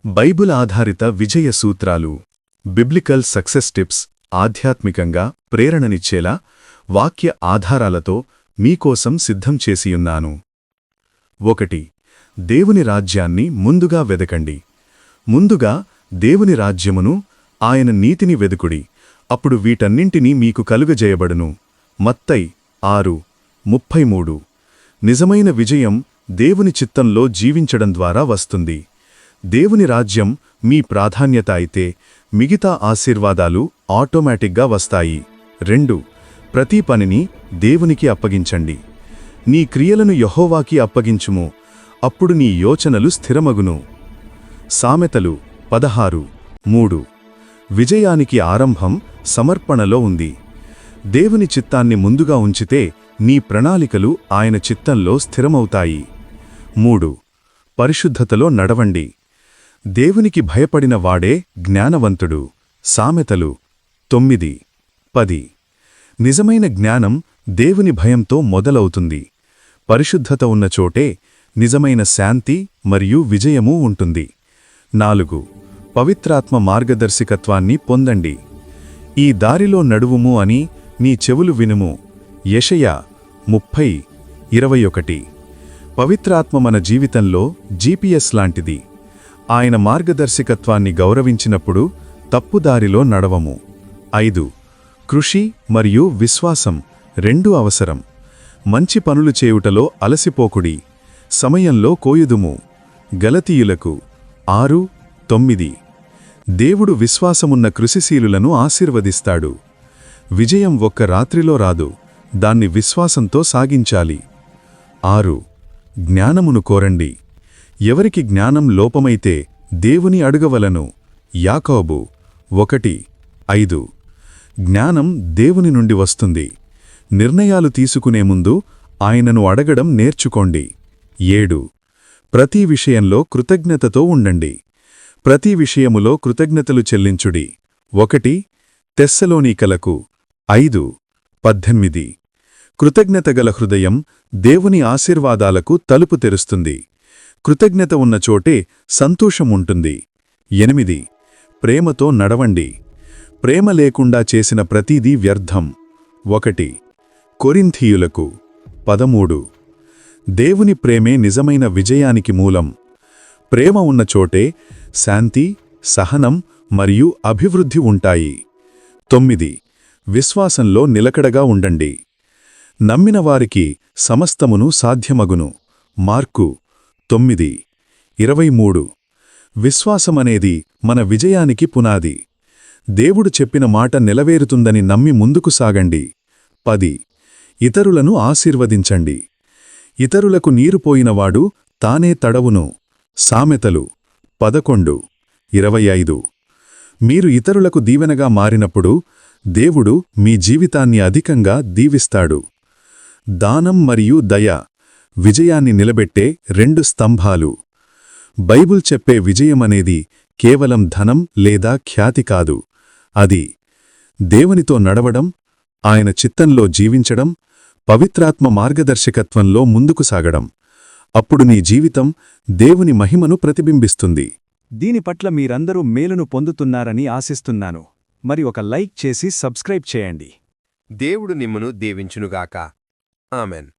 Bible ఆధారిత విజయ సూత్రాలు, biblical success tips ఆధ్యాత్మికంగా ప్రేరణనిచ్చేలా వాక్య ఆధారాలతో మీకోసం సిద్ధం చేసియున్నాను. 1. దేవుని రాజ్యాన్ని ముందుగా వెదకండి. ముందుగా దేవుని రాజ్యమును, ఆయన నీతిని వెదుకుడి, అప్పుడు వీటన్నింటినీ మీకు కలుగజేయబడును. మత్తయి 6:33. నిజమైన విజయం దేవుని చిత్తంలో జీవించడం ద్వారా వస్తుంది. దేవుని రాజ్యం మీ ప్రాధాన్యత అయితే మిగతా ఆశీర్వాదాలు ఆటోమేటిక్గా వస్తాయి. 2. ప్రతి పనిని దేవునికి అప్పగించండి. నీ క్రియలను యెహోవాకి అప్పగించుము, అప్పుడు నీ యోచనలు స్థిరమగును. సామెతలు 16:3. విజయానికి ఆరంభం సమర్పణలో ఉంది. దేవుని చిత్తాన్ని ముందుగా ఉంచితే నీ ప్రణాళికలు ఆయన చిత్తంలో స్థిరమవుతాయి. 3. పరిశుద్ధతలో నడవండి. దేవునికి భయపడిన వాడే జ్ఞానవంతుడు. సామెతలు 9:10. నిజమైన జ్ఞానం దేవుని భయంతో మొదలవుతుంది. పరిశుద్ధత ఉన్న చోటే నిజమైన శాంతి మరియు విజయమూ ఉంటుంది. 4. పవిత్రాత్మ మార్గదర్శకత్వాన్ని పొందండి. ఈ దారిలో నడువుము అని నీ చెవులు వినుము. యెషయా 30:21. పవిత్రాత్మ మన జీవితంలో జీపీఎస్ లాంటిది. ఆయన మార్గదర్శకత్వాన్ని గౌరవించినప్పుడు తప్పుదారిలో నడవము. 5. కృషి మరియు విశ్వాసం రెండూ అవసరం. మంచి పనులు చేయుటలో అలసిపోకుడి, సమయంలో కోయుదుము. గలతీయులకు 6:9. దేవుడు విశ్వాసమున్న కృషిశీలులను ఆశీర్వదిస్తాడు. విజయం ఒక్క రాత్రిలో రాదు, దాన్ని విశ్వాసంతో సాగించాలి. 6. జ్ఞానమును కోరండి. ఎవరికి జ్ఞానం లోపమైతే దేవుని అడుగవలను. యాకోబు 1:5. జ్ఞానం దేవుని నుండి వస్తుంది. నిర్ణయాలు తీసుకునే ముందు ఆయనను అడగడం నేర్చుకోండి. 7. ప్రతి విషయంలో కృతజ్ఞతతో ఉండండి. ప్రతి విషయములో కృతజ్ఞతలు చెల్లించుడి. 1 తెస్సలోనీకలకు 5:18. కృతజ్ఞతగల హృదయం దేవుని ఆశీర్వాదాలకు తలుపు తెరుస్తుంది. కృతజ్ఞత ఉన్న చోటే సంతోషముంటుంది. 8. ప్రేమతో నడవండి. ప్రేమ లేకుండా చేసిన ప్రతీదీ వ్యర్థం. 1 కొరింథీయులకు 13. దేవుని ప్రేమే నిజమైన విజయానికి మూలం. ప్రేమ ఉన్న చోటే శాంతి, సహనం మరియు అభివృద్ధి ఉంటాయి. 9. విశ్వాసంలో నిలకడగా ఉండండి. నమ్మిన వారికి సమస్తమును సాధ్యమగును. మార్కు 9:23. విశ్వాసమనేది మన విజయానికి పునాది. దేవుడు చెప్పిన మాట నెలవేరుతుందని నమ్మి ముందుకు సాగండి. 10. ఇతరులను ఆశీర్వదించండి. ఇతరులకు నీరుపోయినవాడు తానే తడవును. సామెతలు 11:25. మీరు ఇతరులకు దీవెనగా మారినప్పుడు దేవుడు మీ జీవితాన్ని అధికంగా దీవిస్తాడు. దానం మరియు దయ విజయాన్ని నిలబెట్టే 2 స్తంభాలు. బైబిల్ చెప్పే విజయమనేది కేవలం ధనం లేదా ఖ్యాతి కాదు. అది దేవునితో నడవడం, ఆయన చిత్తంలో జీవించడం, పవిత్రాత్మ మార్గదర్శకత్వంలో ముందుకు సాగడం. అప్పుడు నీ జీవితం దేవుని మహిమను ప్రతిబింబిస్తుంది. దీని పట్ల మీరందరూ మేలును పొందుతున్నారని ఆశిస్తున్నాను. మరి ఒక లైక్ చేసి సబ్స్క్రైబ్ చేయండి. దేవుడు నిమ్మును దీవించునుగాక. ఆమెన్.